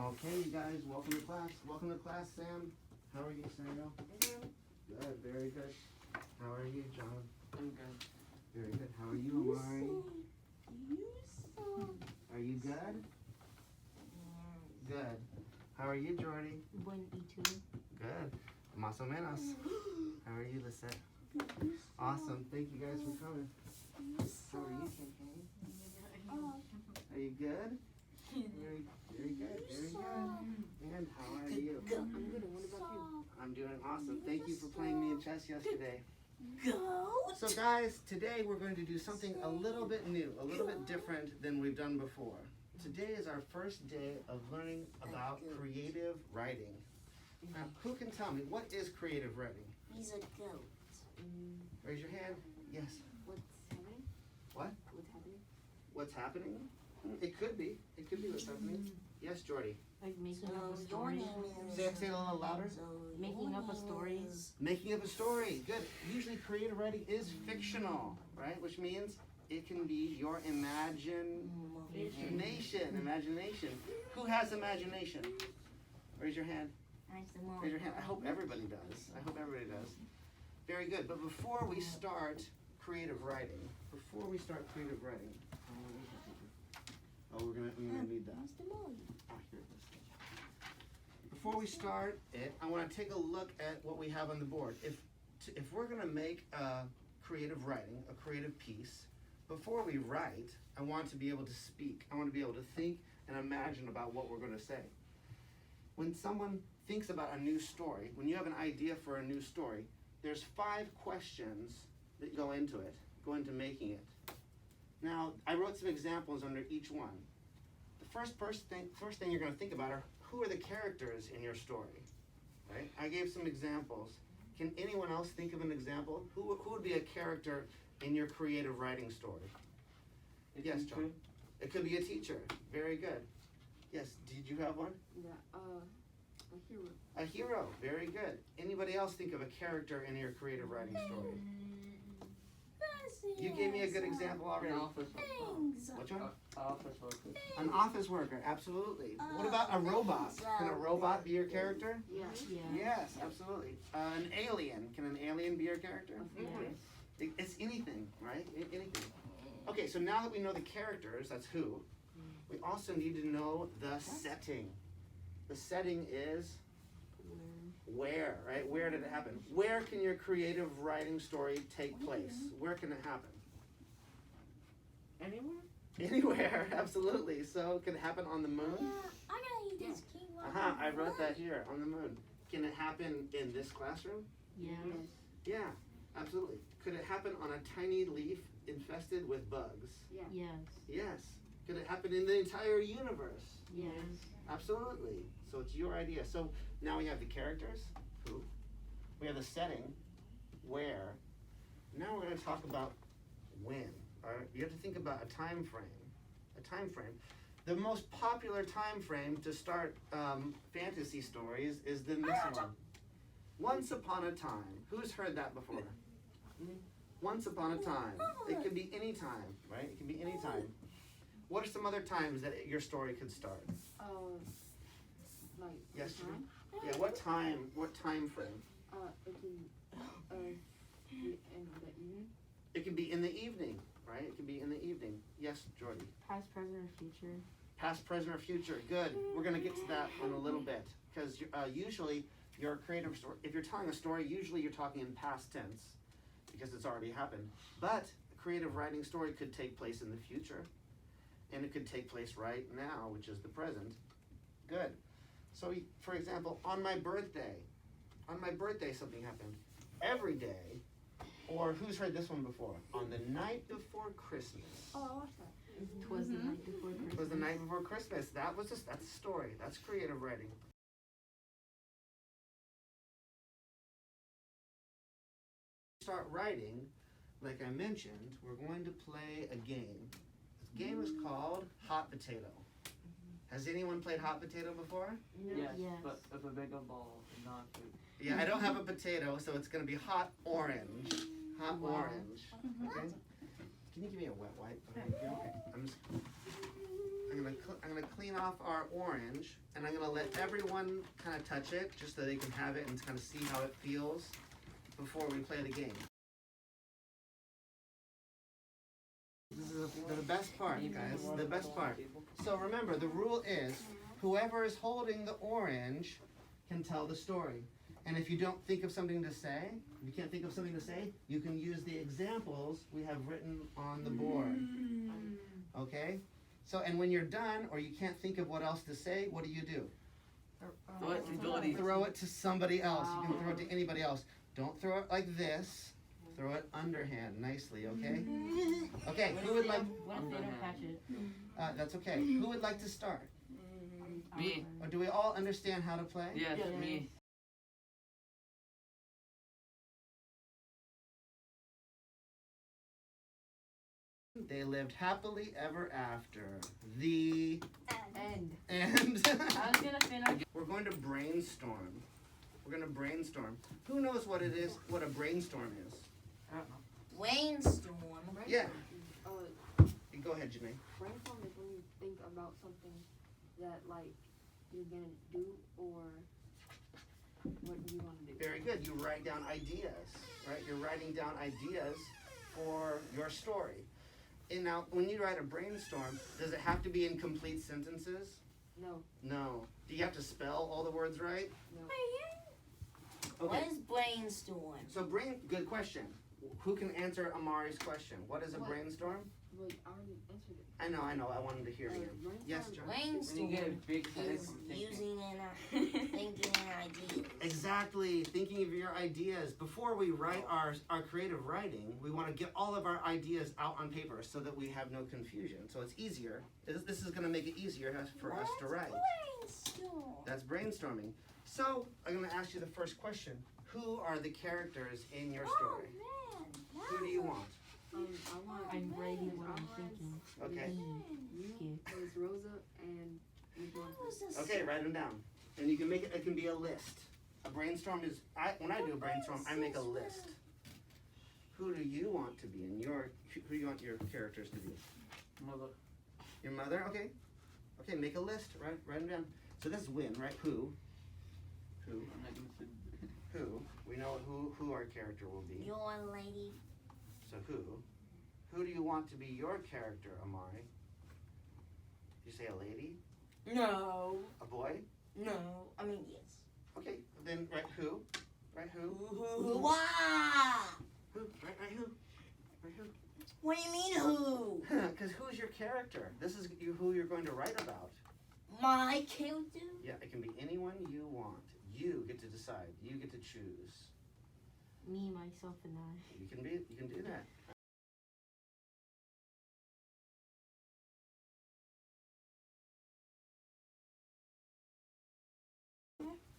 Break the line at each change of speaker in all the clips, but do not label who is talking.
Okay, you guys, welcome to class. Welcome to class, Sam. How are you, Samuel? Good, very good. How are you, John?
I'm good.
Very good. How are you, Amari? Are you good? Good. How are you, Jordy?
Buen y tú?
Good. Más o menos. How are you, Lisette? Awesome. Thank you guys for coming. How are you, KK? Are you good? Very, very good. Very good. And how are you?
I'm good. What about you?
I'm doing awesome. Thank you for playing me in chess yesterday.
Goat.
So guys, today we're going to do something a little bit new, a little bit different than we've done before. Today is our first day of learning about creative writing. Now, who can tell me, what is creative writing?
He's a goat.
Raise your hand. Yes.
What's happening?
What?
What's happening?
What's happening? It could be. It could be what's happening. Yes, Jordy.
Like making up a story.
Say it a little louder.
Making up a story.
Making up a story. Good. Usually creative writing is fictional, right? Which means it can be your imagination. Imagination. Who has imagination? Raise your hand. Raise your hand. I hope everybody does. I hope everybody does. Very good. But before we start creative writing, oh, we're gonna need that. Ah, here it is. Before we start it, I want to take a look at what we have on the board. If we're gonna make a creative writing, a creative piece, before we write, I want to be able to speak. I want to be able to think and imagine about what we're going to say. When someone thinks about a new story, when you have an idea for a new story, there's 5 questions that go into it, go into making it. Now, I wrote some examples under each one. The first thing you're going to think about are, who are the characters in your story, right? I gave some examples. Can anyone else think of an example? Who would be a character in your creative writing story? Yes, John. It could be a teacher. Very good. Yes, did you have one?
Yeah, a hero.
A hero. Very good. Anybody else think of a character in your creative writing story? You gave me a good example already.
An office worker.
Which one?
Office worker.
An office worker, absolutely. What about a robot? Can a robot be your character?
Yeah.
Yes, absolutely. An alien. Can an alien be your character?
Yes.
It's anything, right? Anything. Okay, so now that we know the characters, that's who, we also need to know the setting. The setting is where, right? Where did it happen? Where can your creative writing story take place? Where can it happen?
Anywhere?
Anywhere, absolutely. So, can it happen on the moon?
I gotta eat this king.
I wrote that here, on the moon. Can it happen in this classroom?
Yes.
Yeah, absolutely. Could it happen on a tiny leaf infested with bugs?
Yes.
Yes. Could it happen in the entire universe?
Yes.
Absolutely. So it's your idea. So now we have the characters, who. We have the setting, where. Now we're going to talk about when. All right? You have to think about a time frame. A time frame. The most popular time frame to start fantasy stories is this one. Once upon a time. Who's heard that before? Once upon a time. It can be any time, right? It can be any time. What are some other times that your story could start?
Like.
Yes, Judy? Yeah, what time frame?
It can. In the evening.
It can be in the evening, right? It can be in the evening. Yes, Jordy?
Past, present, or future.
Past, present, or future. Good. We're going to get to that in a little bit. Because usually, your creative story, if you're telling a story, usually you're talking in past tense. Because it's already happened. But a creative writing story could take place in the future. And it could take place right now, which is the present. Good. So, for example, on my birthday something happened. Every day, or who's heard this one before? On the night before Christmas.
Oh, I watched that.
Twas the night before Christmas.
It was the night before Christmas. That's a story. That's creative writing. Start writing, like I mentioned, we're going to play a game. This game is called Hot Potato. Has anyone played Hot Potato before?
Yes,
Yes.
but of a bigger ball, not food.
Yeah, I don't have a potato, so it's going to be hot orange. Hot orange. Okay. Can you give me a wet wipe? Okay. I'm just I'm gonna clean off our orange, and I'm gonna let everyone kind of touch it, just so they can have it and kind of see how it feels before we play the game. This is the best part, guys. The best part. So remember, the rule is whoever is holding the orange can tell the story. And if you don't think of something to say, if you can't think of something to say, you can use the examples we have written on the board. Okay? So, and when you're done, or you can't think of what else to say, what do? Throw it to somebody else. You can throw it to anybody else. Don't throw it like this. Throw it underhand, nicely, okay? Okay, who would like...
What if they don't catch it?
That's okay. Who would like to start?
Me.
Or do we all understand how to play?
Yes, me.
They lived happily ever after. The
End.
end.
I was gonna finish.
We're going to brainstorm. We're going to brainstorm. Who knows what it is, what a brainstorm is?
I don't know.
Brainstorm.
Yeah.
Uh,
Go ahead, Janae.
brainstorm is when you think about something that like you're gonna do or what you want to do.
Very good. You write down ideas, right? You're writing down ideas for your story. And now, when you write a brainstorm, does it have to be in complete sentences?
No.
No. Do you have to spell all the words right?
What
Okay.
is brainstorm?
So good question. Who can answer Amari's question? What is a
What?
brainstorm?
Well, I already answered it.
I know. I wanted to hear you. Yes, John.
When you
Brainstorm
get a big headache
is
from thinking.
using thinking an idea.
Exactly. Thinking of your ideas. Before we write our creative writing, we want to get all of our ideas out on paper so that we have no confusion. So it's easier. This is going to make it easier for us to write.
Brainstorm.
That's brainstorming. So I'm going to ask you the first question. Who are the characters in your story?
Oh, man.
Who do you want?
I'm writing what I'm thinking.
Okay.
You is Rosa and Rosa.
Okay, write them down. And you can make it, it can be a list. A brainstorm is, when I do a brainstorm, I make a list. Who do you want to be in who do you want your characters to be?
Mother.
Your mother? Okay. Okay, make a list, write them down. So this is win, right? Who?
I'm not gonna say.
Who? We know who our character will be.
Your lady.
So who? Who do you want to be your character, Amari? Did you say a lady?
No.
A boy?
No. I mean, yes.
Okay, then write who? Write who?
Wow.
Who? Write who? Write who?
What do you mean who?
Because who's your character? This is who you're going to write about.
My character?
Yeah, it can be anyone you want. You get to decide. You get to choose.
Me, myself, and I.
You can do that.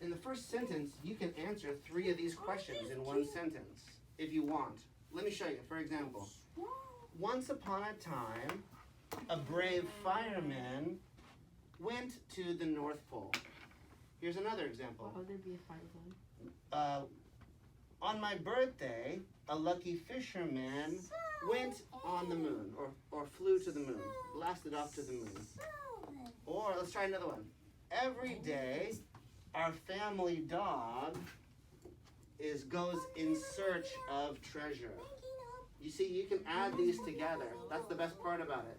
In the first sentence, you can answer 3 of these questions in one sentence, if you want. Let me show you. For example, once upon a time, a brave fireman went to the North Pole. Here's another example.
How would there be a fireman?
On my birthday, a lucky fisherman went on the moon, or flew to the moon, blasted off to the moon. Or let's try another one. Every day, our family dog goes in search of treasure. You see, you can add these together. That's the best part about it.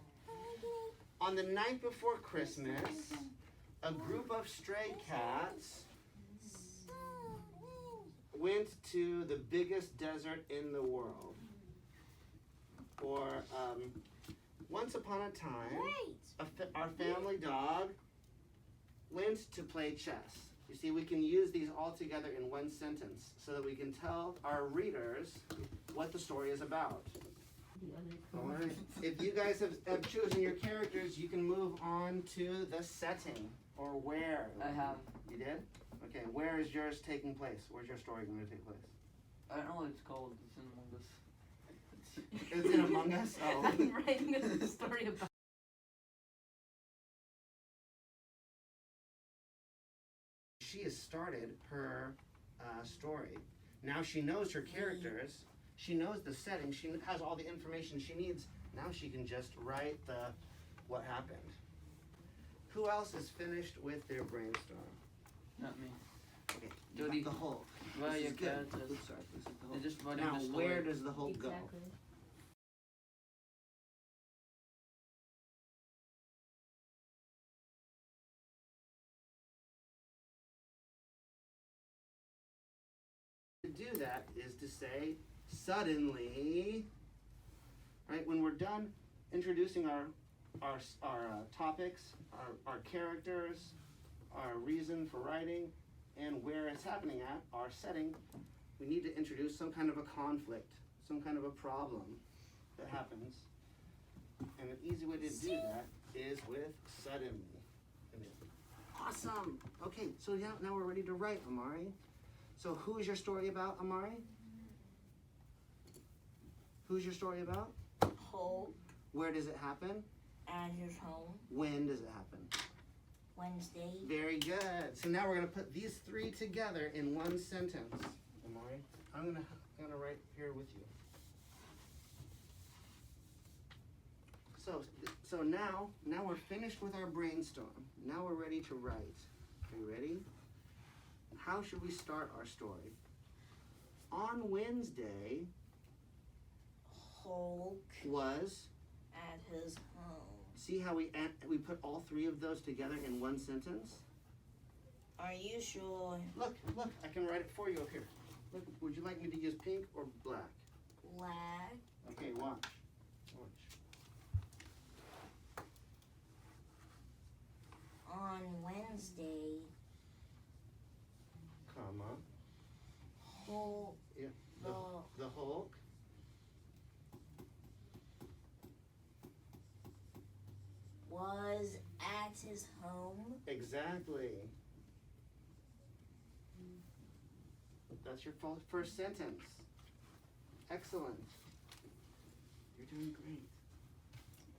On the night before Christmas, a group of stray cats went to the biggest desert in the world. Or once upon a time, our family dog went to play chess. You see, we can use these all together in one sentence so that we can tell our readers what the story is about. All right. If you guys have chosen your characters, you can move on to the setting, or where.
I have.
You did? Okay, where is yours taking place? Where's your story going to take place?
I don't know what it's called. It's in Among Us.
It's in Among Us? Oh.
I'm writing a story about.
She has started her story. Now she knows her characters. She knows the setting. She has all the information she needs. Now she can just write what happened. Who else is finished with their brainstorm?
Not me.
Okay,
Jody.
the Hulk.
Where
This
your
is good.
characters?
Oops, sorry. This is the
They're
Hulk.
just running
Now,
the story.
where does the Hulk go?
Exactly.
To do that is to say, suddenly, right, when we're done introducing our topics, our characters, our reason for writing, and where it's happening at, our setting, we need to introduce some kind of a conflict, some kind of a problem that happens. And an easy way to do that is with suddenly. Awesome. Okay, so now we're ready to write, Amari. So who is your story about, Amari? Who's your story about?
Hulk
Where does it happen?
at his home.
When does it happen?
Wednesday.
Very good. So now we're gonna put these three together in one sentence. Amari, I'm gonna write here with you. So now we're finished with our brainstorm. Now we're ready to write. Are you ready? How should we start our story? On Wednesday
Hulk
was,
at his home.
see how we put all three of those together in one sentence?
Are you sure?
Look, I can write it for you up here. Look, would you like me to use pink or black?
Black.
Okay, watch.
On Wednesday,
Comma.
Hulk.
Yeah. The Hulk
Was at his home.
exactly. That's your first sentence. Excellent. You're doing great.